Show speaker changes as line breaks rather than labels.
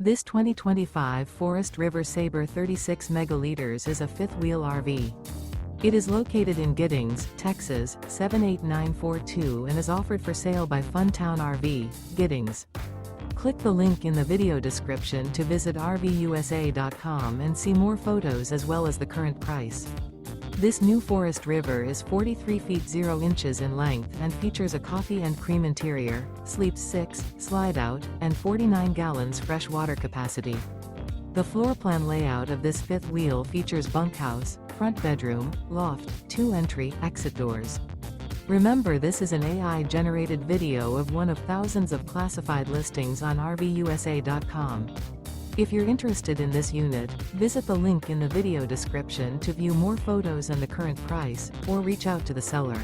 This 2025 Forest River Sabre 36 megaliters is a fifth-wheel RV. It is located in Giddings, Texas, 78942 and is offered for sale by Funtown RV, Giddings. Click the link in the video description to visit RVUSA.com and see more photos as well as the current price. This new Forest River is 43 feet 0 inches in length and features a coffee and cream interior, sleeps 6, slide-out, and 49 gallons fresh water capacity. The floor plan layout of this fifth wheel features bunkhouse, front bedroom, loft, 2 entry, exit doors. Remember, this is an AI-generated video of one of thousands of classified listings on RVUSA.com. If you're interested in this unit, visit the link in the video description to view more photos and the current price, or reach out to the seller.